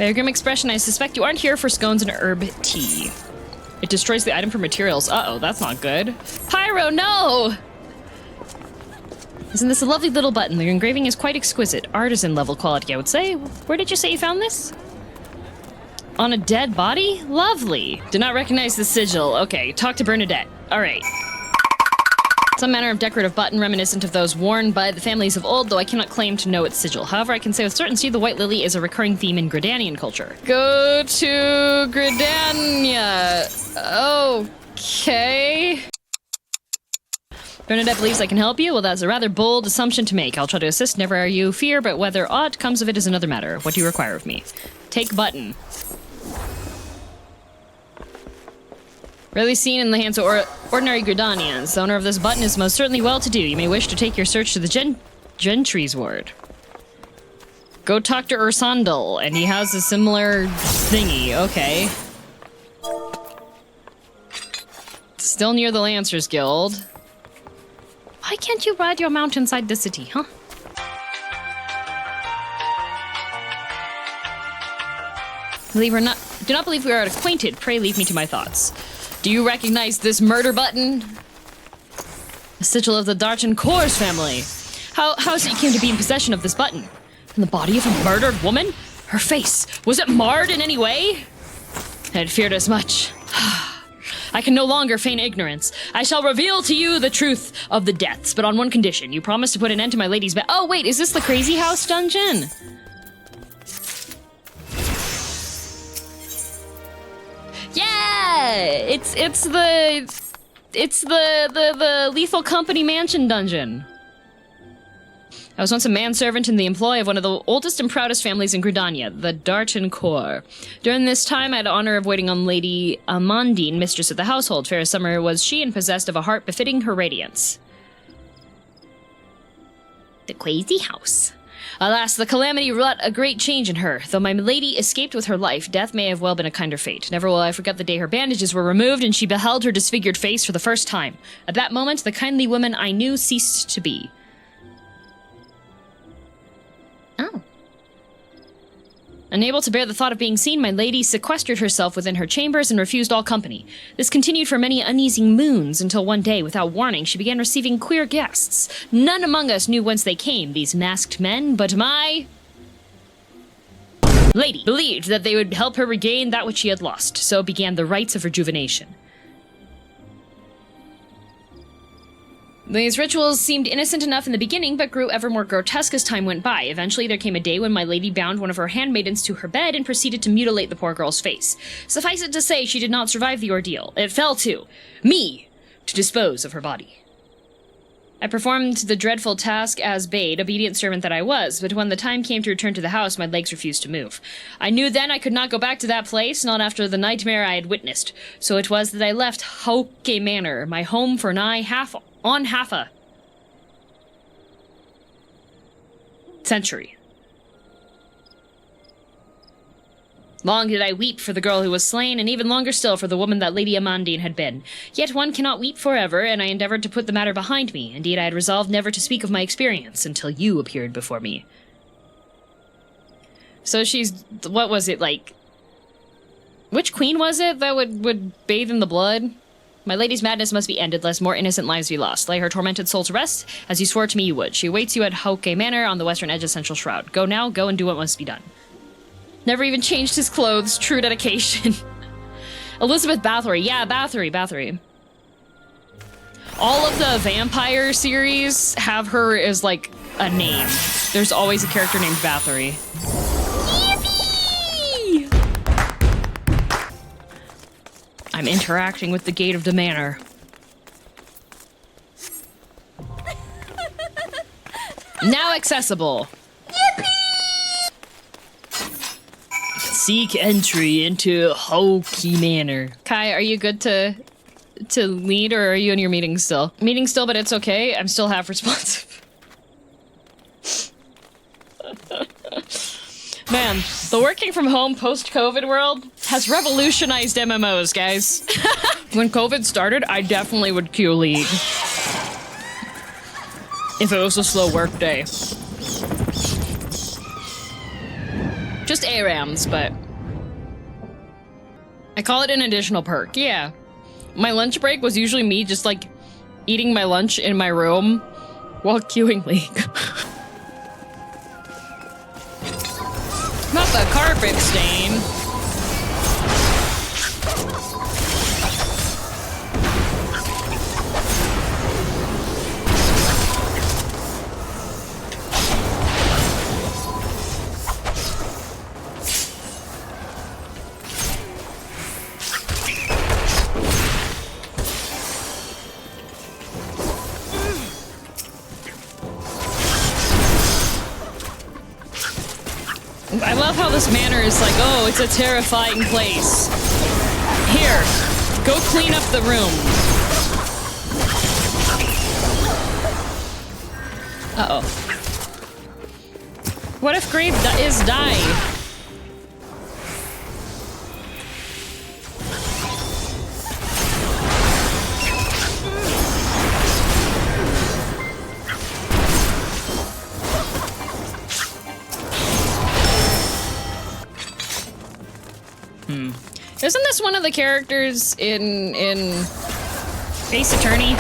By your grim expression, I suspect you aren't here for scones and herb tea. It destroys the item for materials. Uh-oh, that's not good. Pyro, no! Isn't this a lovely little button? The engraving is quite exquisite. Artisan level quality, I would say. Where did you say you found this? On a dead body? Lovely. Do not recognize the sigil. Okay, talk to Bernadette. All right. Some manner of decorative button reminiscent of those worn by the families of old, though I cannot claim to know its sigil. However, I can say with certainty the white lily is a recurring theme in Gridanian culture. Go to Gridania. Okay. Bernadette believes I can help you. Well, that's a rather bold assumption to make. I'll try to assist, never are you fear, but whether aught comes of it is another matter. What do you require of me? Take button. Rarely seen in the hands of ordinary Gridanians. The owner of this button is most certainly well-to-do. You may wish to take your search to the Gentry's ward. Go talk to Ursandal, and he has a similar thingy. Okay. Still near the Lancers Guild. Why can't you ride your mount inside the city, huh? Do not believe we are acquainted. Pray leave me to my thoughts. Do you recognize this murder button? The sigil of the Darchan Kors family. How is it you came to be in possession of this button? From the body of a murdered woman? Her face, was it marred in any way? I had feared as much. I can no longer feign ignorance. I shall reveal to you the truth of the deaths, but on one condition. You promise to put an end to my lady's bed. Oh wait, is this the Crazy House dungeon? Yeah, it's the Lethal Company Mansion dungeon. I was once a manservant in the employ of one of the oldest and proudest families in Gridania, the Darchan Kors. During this time, I had the honor of waiting on Lady Amandine, mistress of the household. Fair as summer was she, and possessed of a heart befitting her radiance. The Crazy House. Alas, the calamity wrought a great change in her. Though my lady escaped with her life, death may have well been a kinder fate. Never will I forget the day her bandages were removed and she beheld her disfigured face for the first time. At that moment, the kindly woman I knew ceased to be. Oh. Unable to bear the thought of being seen, my lady sequestered herself within her chambers and refused all company. This continued for many uneasy moons, until one day, without warning, she began receiving queer guests. None among us knew whence they came, these masked men, but my lady believed that they would help her regain that which she had lost. So began the rites of rejuvenation. These rituals seemed innocent enough in the beginning, but grew ever more grotesque as time went by. Eventually, there came a day when my lady bound one of her handmaidens to her bed and proceeded to mutilate the poor girl's face. Suffice it to say, she did not survive the ordeal. It fell to me to dispose of her body. I performed the dreadful task as bade, obedient servant that I was, but when the time came to return to the house, my legs refused to move. I knew then I could not go back to that place, not after the nightmare I had witnessed. So it was that I left Haukke Manor, my home for nigh half a century. Long did I weep for the girl who was slain, and even longer still for the woman that Lady Amandine had been. Yet one cannot weep forever, and I endeavored to put the matter behind me. Indeed, I had resolved never to speak of my experience until you appeared before me. So she's... what was it, like... which queen was it that would bathe in the blood? My lady's madness must be ended, lest more innocent lives be lost. Lay her tormented soul to rest, as you swore to me you would. She awaits you at Haukke Manor on the western edge of Central Shroud. Go now, go and do what must be done. Never even changed his clothes. True dedication. Elizabeth Bathory. Yeah, Bathory. All of the vampire series have her as, like, a name. There's always a character named Bathory. I'm interacting with the gate of the manor. Now accessible. Yippee! Seek entry into Haukke Manor. Kai, are you good to lead, or are you in your meeting still? Meeting still, but it's okay. I'm still half responsive. Man, the working from home post-COVID world has revolutionized MMOs, guys. When COVID started, I definitely would queue League. If it was a slow work day. Just Just ARMs, but I call it an additional perk. Yeah. My lunch break was usually me just like eating my lunch in my room while queuing League. Not the carpet stain. I love how this manor is like, oh, it's a terrifying place. Here, go clean up the room. Uh-oh. What if Grave is die? Isn't this one of the characters in Ace Attorney?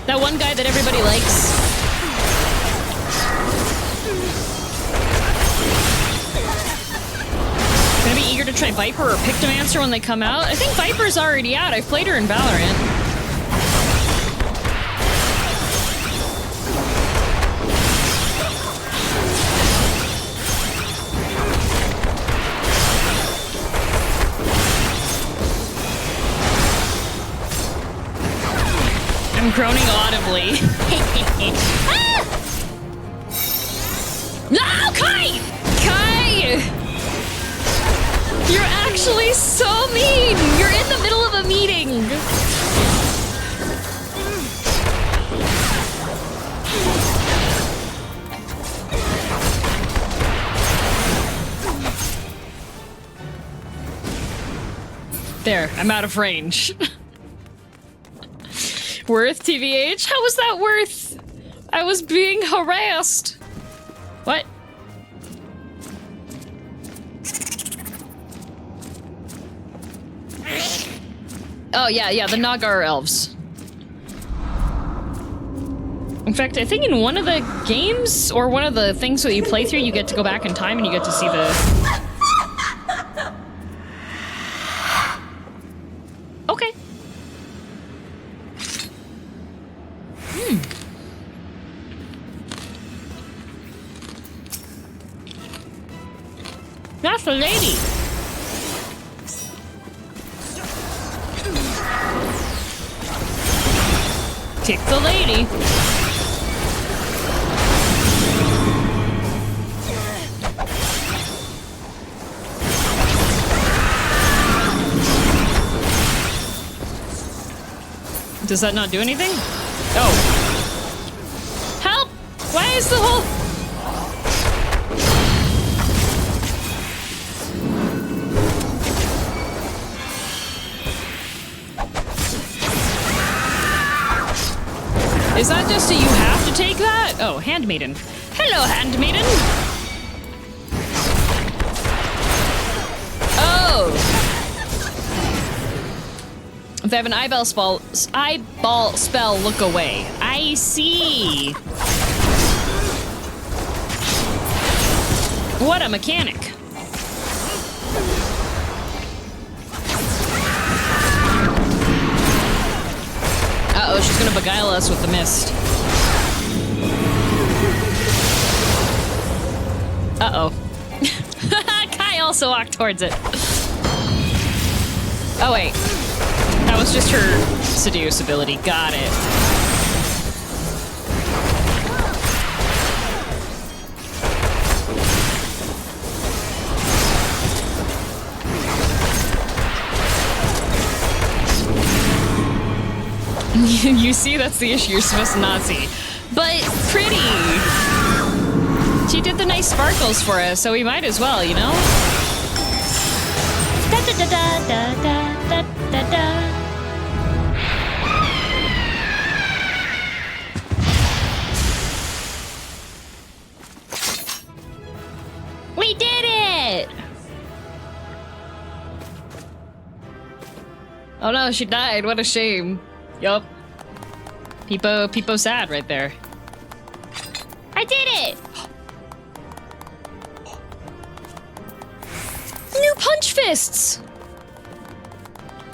That one guy that everybody likes? Gonna be eager to try Viper or Pictomancer when they come out? I think Viper's already out. I've played her in Valorant. I'm groaning audibly. Ah! No, Kai! Kai! You're actually so mean! You're in the middle of a meeting! There, I'm out of range. Worth, TVH? How was that worth? I was being harassed. What? Oh, yeah, the Nagar elves. In fact, I think in one of the games, or one of the things that you play through, you get to go back in time and you get to see the... Okay. That's the lady. Take the lady. Does that not do anything? Oh. Help! Why is the whole... Is that just a you have to take that? Oh, Handmaiden. Hello, Handmaiden! Oh! If they have an eyeball spell, look away. I see! What a mechanic. Uh-oh, she's gonna beguile us with the mist. Uh-oh. Kai also walked towards it. Oh, wait. That was just her seduce ability. Got it. You see, that's the issue. You're supposed to not see. But pretty. She did the nice sparkles for us, so we might as well, you know? Da da da da da da da da. Oh no, she died. What a shame. Yup. Peepo sad right there. I did it! New punch fists!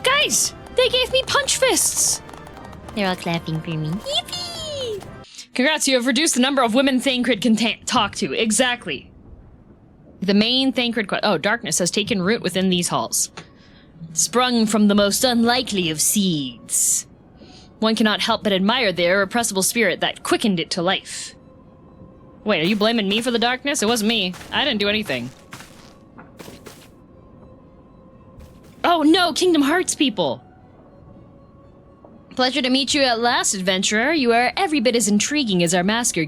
Guys, they gave me punch fists! They're all clapping for me. Yippee! Congrats, you have reduced the number of women Thancred can talk to. Exactly. The main Thancred darkness has taken root within these halls. Sprung from the most unlikely of seeds. One cannot help but admire the irrepressible spirit that quickened it to life. Wait, are you blaming me for the darkness? It wasn't me. I didn't do anything. Oh no, Kingdom Hearts people! Pleasure to meet you at last, adventurer. You are every bit as intriguing as our master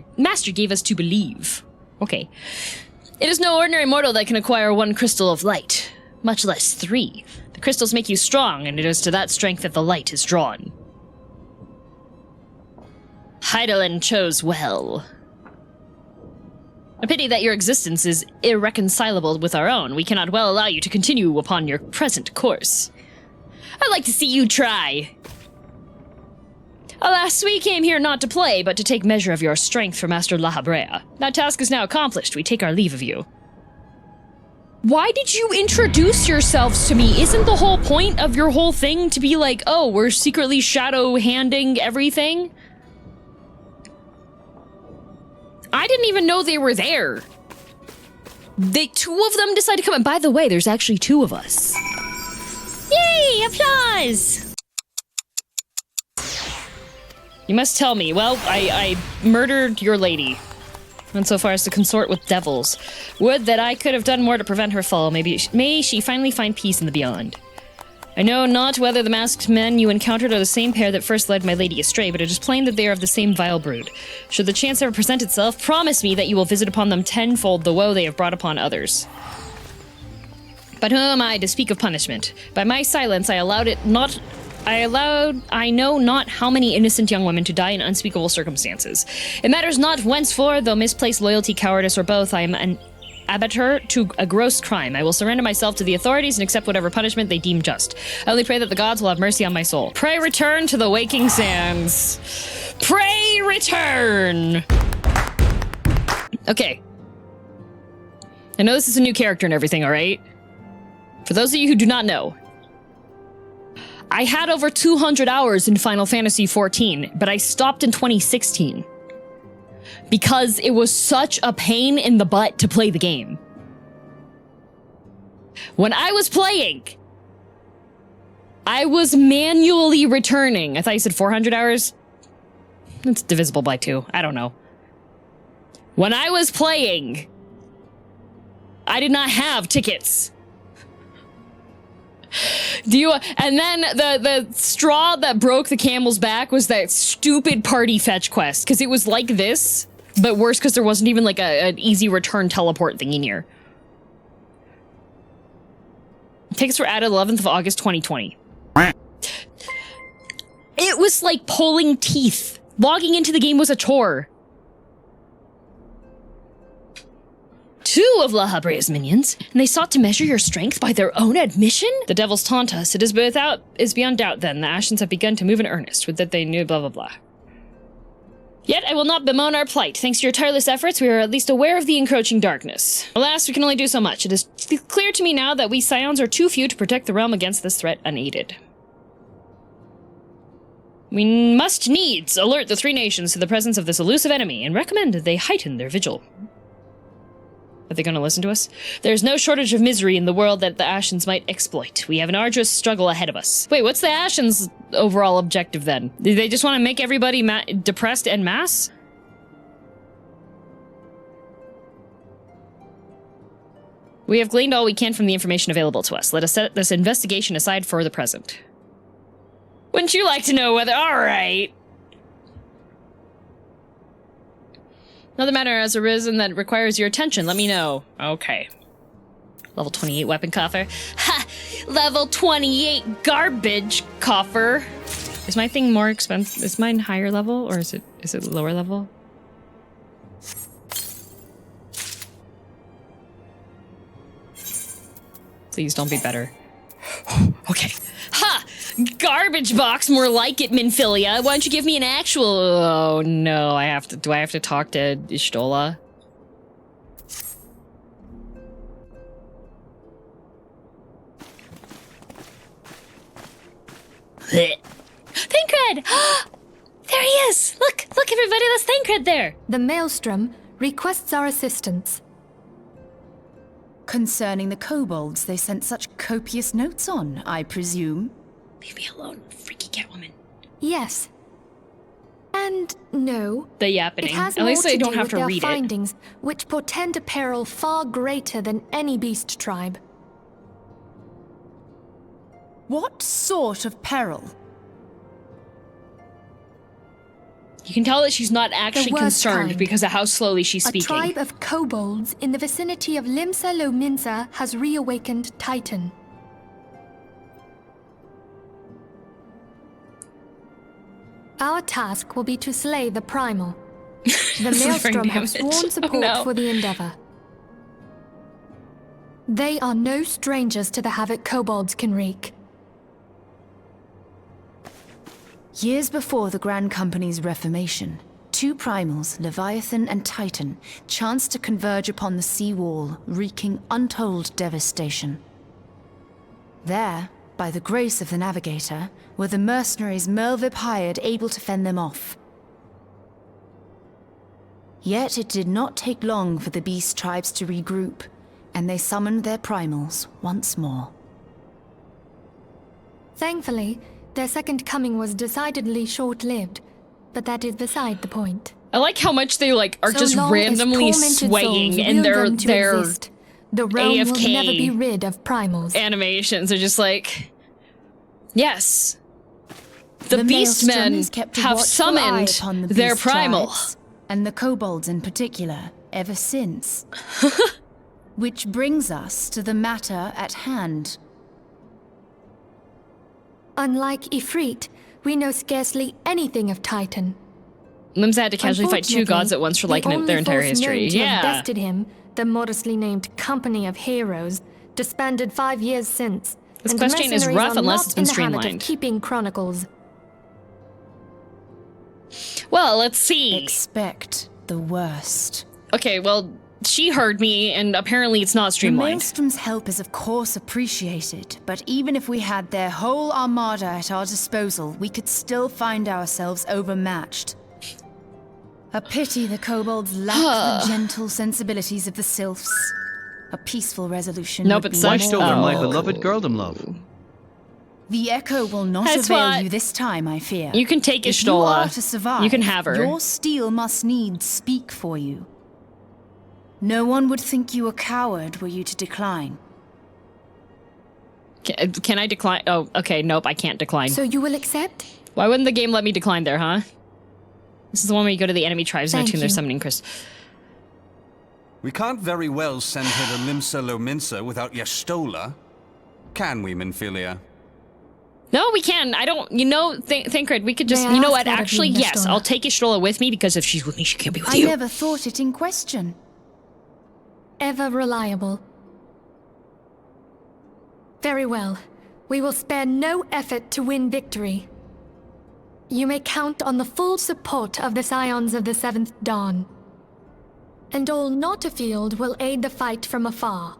gave us to believe. Okay. It is no ordinary mortal that can acquire one crystal of light, much less 3. The crystals make you strong, and it is to that strength that the light is drawn. Heidelin chose well. A pity that your existence is irreconcilable with our own. We cannot well allow you to continue upon your present course. I'd like to see you try. Alas, we came here not to play, but to take measure of your strength for Master Lahabrea. That task is now accomplished. We take our leave of you. Why did you introduce yourselves to me? Isn't the whole point of your whole thing to be like, oh, we're secretly shadow-handing everything? I didn't even know they were there. The 2 of them decided to come. And by the way, there's actually 2 of us. Yay! Applause! You must tell me. Well, I murdered your lady. Went so far as to consort with devils. Would that I could have done more to prevent her fall. May she finally find peace in the beyond. I know not whether the masked men you encountered are the same pair that first led my lady astray, but it is plain that they are of the same vile brood. Should the chance ever present itself, promise me that you will visit upon them tenfold the woe they have brought upon others. But who am I to speak of punishment? By my silence, I know not how many innocent young women to die in unspeakable circumstances. It matters not whenceforth, though misplaced loyalty, cowardice, or both, I am an abettor to a gross crime. I will surrender myself to the authorities and accept whatever punishment they deem just. I only pray that the gods will have mercy on my soul. Pray return to the waking sands. Pray return! Okay. I know this is a new character and everything, alright? For those of you who do not know, I had over 200 hours in Final Fantasy XIV, but I stopped in 2016. Because it was such a pain in the butt to play the game. When I was playing, I was manually returning. I thought you said 400 hours? It's divisible by 2. I don't know. When I was playing, I did not have tickets. And then the straw that broke the camel's back was that stupid party fetch quest, because it was like this, but worse because there wasn't even like an easy return teleport thing in here. Tickets were added 11th of August 2020. It was like pulling teeth. Logging into the game was a chore. 2 of Lahabrea's minions, and they sought to measure your strength by their own admission? The devils taunt us. It is beyond doubt, then. The Ascians have begun to move in earnest, with that they knew blah blah blah. Yet I will not bemoan our plight. Thanks to your tireless efforts, we are at least aware of the encroaching darkness. Alas, we can only do so much. It is clear to me now that we Scions are too few to protect the realm against this threat unaided. We must needs alert the 3 nations to the presence of this elusive enemy, and recommend that they heighten their vigil. Are they going to listen to us? There's no shortage of misery in the world that the Ascians might exploit. We have an arduous struggle ahead of us. Wait, what's the Ascians' overall objective then? Do they just want to make everybody depressed en masse? We have gleaned all we can from the information available to us. Let us set this investigation aside for the present. Wouldn't you like to know whether... Alright. Another matter has arisen that requires your attention. Let me know. Okay. Level 28 weapon coffer. Ha! Level 28 garbage coffer. Is my thing more expensive? Is mine higher level or is it lower level? Please don't be better. Okay. Ha! Garbage box, more like it, Minfilia. Why don't you give me an actual... Oh, no, I have to... Do I have to talk to Y'shtola? Thancred! There he is! Look, everybody, that's Thancred there! The Maelstrom requests our assistance. Concerning the kobolds they sent such copious notes on, I presume? Leave me alone, freaky Catwoman. Yes. And no. The yappening. It has At least more I to don't do have with to their read findings, which portend a peril far greater than any beast tribe. What sort of peril? You can tell that she's not actually worst concerned kind. because of how slowly she's A speaking. tribe of kobolds in the vicinity of Limsa Lominsa has reawakened Titan. Our task will be to slay the Primal. The Maelstrom have sworn support for the endeavor. They are no strangers to the havoc kobolds can wreak. Years before the Grand Company's reformation, two primals, Leviathan and Titan, chanced to converge upon the sea wall, wreaking untold devastation. There, by the grace of the Navigator, were the mercenaries Merlvip hired able to fend them off. Yet it did not take long for the beast tribes to regroup, and they summoned their primals once more. Thankfully, their second coming was decidedly short-lived, but that is beside the point. I like how much they like are So just long as randomly tormented swaying souls and will their them to exist, the realm will AFK never be rid of primals. animations are just like, yes, the Maelstrom beastmen has kept a have watchful eye summoned upon the their beast primal. tribes, and the kobolds in particular, ever since. Which brings us to the matter at hand. Unlike Ifrit, we know scarcely anything of Titan. Limsa had to casually fight two gods at once for like their entire history. To have Yeah. bested him, the modestly named Company of Heroes, disbanded 5 years since. This and question is mercenaries rough are unless not it's been in the habit streamlined. of keeping chronicles. Well, let's see. Expect the worst. Okay, well, she heard me, and apparently it's not The streamlined. Maelstrom's help is of course appreciated, but even if we had their whole armada at our disposal, we could still find ourselves overmatched. A pity the kobolds lack the gentle sensibilities of the sylphs. A peaceful resolution Nope, would it's be like- Watched over my Oh. beloved girldom love. The echo will not That's avail what- you this time, I fear. You can take If you are to Y'shtola. survive, You can have her. your steel must needs speak for you. No one would think you a coward were you to decline. Can I decline? Oh, okay, nope, I can't decline. So you will accept? Why wouldn't the game let me decline there, huh? This is the one where you go to the enemy tribes and Thank attune their you. summoning crystal. We can't very well send her to Limsa Lominsa without Y'shtola. Can we, Minfilia? No, we can. I don't, Thancred, we could just, May I you know ask what, that of actually, you, yes, Y'shtola? I'll take Y'shtola with me because if she's with me, she can't be with I you. never thought it in question. Ever reliable. Very well. We will spare no effort to win victory. You may count on the full support of the Scions of the Seventh Dawn. And all not afield will aid the fight from afar.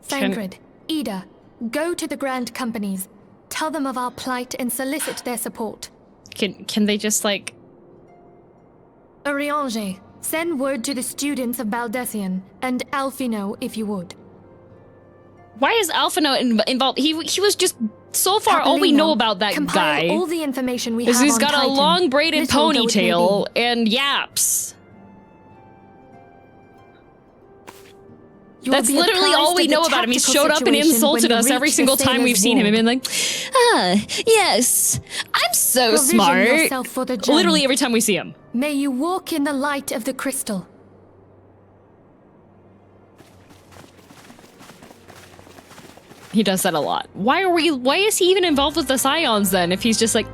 Thancred, Ida, go to the Grand Companies. Tell them of our plight and solicit their support. Can they just, like... Urianger, send word to the students of Baldessian, and Alfino if you would. Why is Alphino involved? He was just, so far, all we Capellino, know about that compile guy all the information we is have he's on got a Titan, long braided little though it may ponytail be. and yaps. You will That's be literally apprised all we of the know about him. He's tactical showed up and situation insulted when you us every reach the single time we've Sailor's seen him and Ward. been like, yes, I'm so Provision smart. yourself for the journey. Literally every time we see him. May you walk in the light of the crystal. He does that a lot. Why is he even involved with the Scions then if he's just like,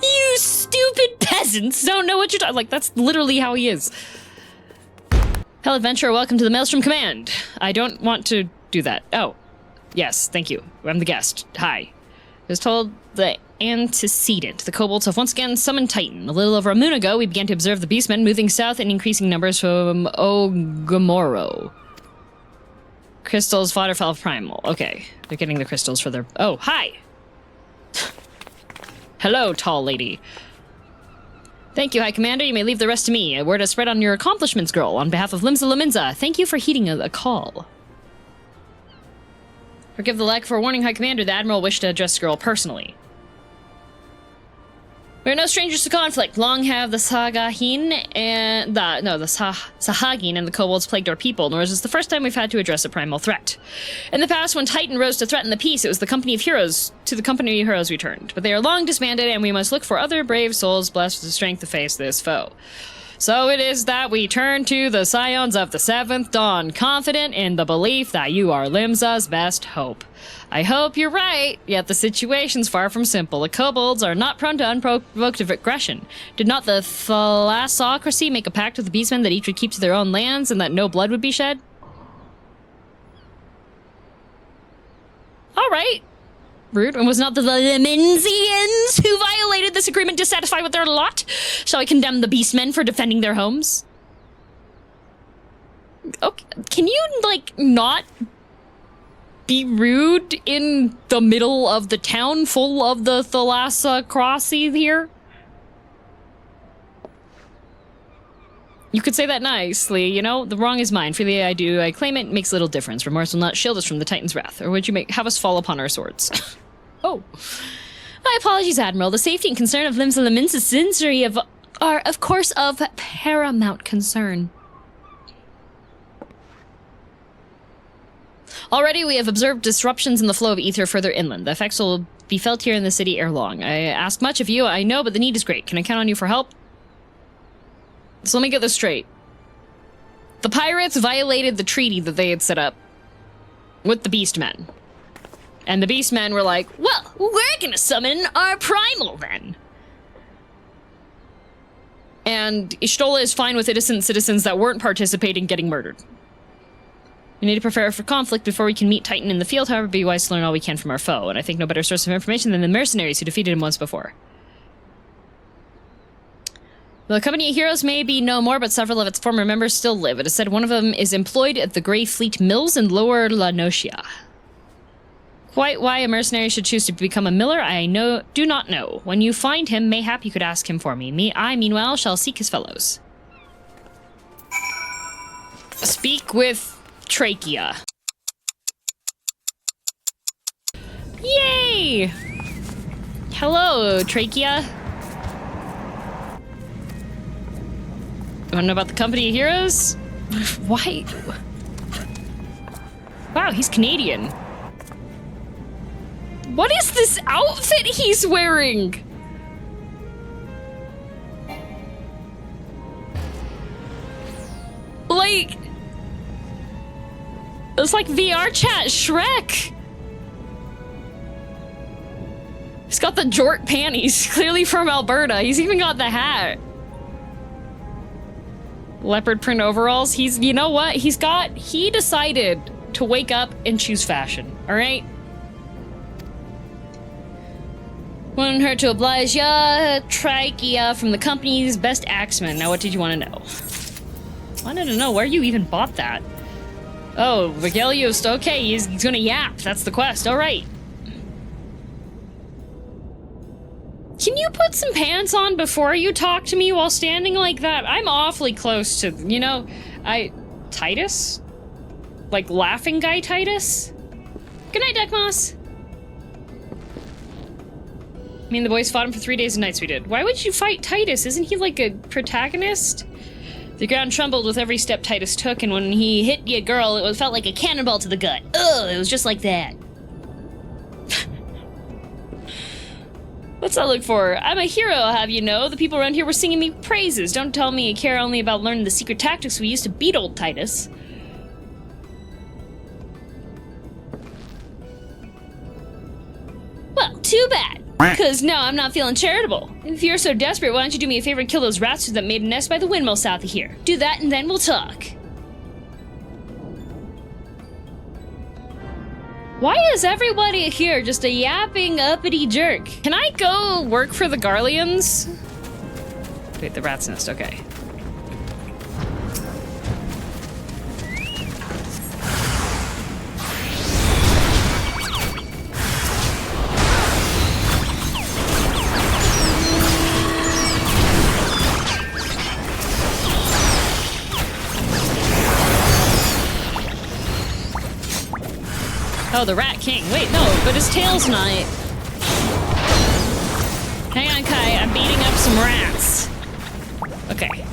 you stupid peasants don't know what you're talking, like that's literally how he is. Hello adventurer, welcome to the Maelstrom Command. I don't want to do that. Oh. Yes, thank you. I'm the guest. Hi. I was told the antecedent. The kobolds have once again summoned Titan. A little over a moon ago, we began to observe the beastmen moving south in increasing numbers from Ogomoro. Crystals, Waterfall Primal. Okay, they're getting the crystals for their... Oh, hi! Hello, tall lady. Thank you, High Commander. You may leave the rest to me. A word has spread on your accomplishments, girl. On behalf of Limsa Lominsa, thank you for heeding a call. Forgive the lack of forewarning, High Commander. The Admiral wished to address the girl personally. We are no strangers to conflict. Long have the Sahagin and the kobolds plagued our people, nor is this the first time we've had to address a primal threat. In the past, when Titan rose to threaten the peace, it was the company of heroes we turned. But they are long disbanded, and we must look for other brave souls blessed with the strength to face this foe. So it is that we turn to the Scions of the Seventh Dawn, confident in the belief that you are Limsa's best hope. I hope you're right, yet the situation's far from simple. The kobolds are not prone to unprovoked aggression. Did not the thalassocracy make a pact with the beastmen that each would keep to their own lands and that no blood would be shed? All right. Rude. And was not the Lemensians who violated this agreement dissatisfied with their lot? Shall I condemn the beastmen for defending their homes? Okay, can you, like, not be rude in the middle of the town full of the thalassocracy here? You could say that nicely, you know? The wrong is mine. Freely I do. I claim it makes little difference. Remorse will not shield us from the Titan's wrath. Or would you have us fall upon our swords? Oh. My apologies, Admiral. The safety and concern of Limsa Lominsa's century are, of course, of paramount concern. Already we have observed disruptions in the flow of ether further inland. The effects will be felt here in the city ere long. I ask much of you, I know, but the need is great. Can I count on you for help? So let me get this straight. The pirates violated the treaty that they had set up with the Beastmen. And the Beastmen were like, well, we're gonna summon our primal then. And Y'shtola is fine with innocent citizens that weren't participating getting murdered. We need to prepare for conflict before we can meet Titan in the field, however, be wise to learn all we can from our foe, and I think no better source of information than the mercenaries who defeated him once before. The company of heroes may be no more, but several of its former members still live. It is said one of them is employed at the Grey Fleet Mills in Lower La Nocia. Quite why a mercenary should choose to become a miller, I do not know. When you find him, mayhap you could ask him for me. I, meanwhile, shall seek his fellows. Speak with Trachea. Yay! Hello, Trachea. You wanna know about the company of heroes? Why? Wow, he's Canadian. What is this outfit he's wearing? Like, it's like VR chat Shrek. He's got the jort panties, clearly from Alberta. He's even got the hat. Leopard print overalls. You know what? He decided to wake up and choose fashion, all right? Wouldn't hurt to oblige ya, Trachea from the company's best axeman. Now what did you want to know? Wanted to know where you even bought that. Oh, Vigelios, okay, he's gonna yap. That's the quest, alright. Can you put some pants on before you talk to me while standing like that? I'm awfully close to, you know, Titus? Like laughing guy Titus? Good night, Dekmos. I mean, the boys fought him for 3 days and nights we did. Why would you fight Titus? Isn't he like a protagonist? The ground trembled with every step Titus took, and when he hit you, girl, it felt like a cannonball to the gut. Ugh, it was just like that. What's that look for? I'm a hero, I'll have you know. The people around here were singing me praises. Don't tell me you care only about learning the secret tactics we used to beat old Titus. Well, too bad. Because now I'm not feeling charitable. If you're so desperate, why don't you do me a favor and kill those rats that made a nest by the windmill south of here? Do that and then we'll talk. Why is everybody here just a yapping uppity jerk? Can I go work for the Garleans? Wait, the rat's nest, okay. Oh, the Rat King. Wait, no, but his tail's not. Hang on, Kai. I'm beating up some rats. Okay.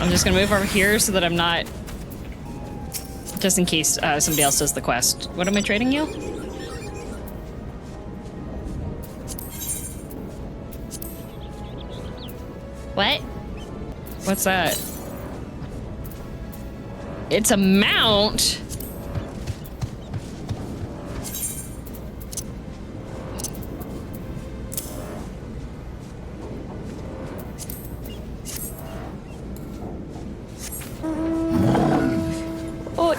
I'm just gonna move over here so that I'm not... Just in case somebody else does the quest. What am I trading you? What? What's that? It's a mount? Oh,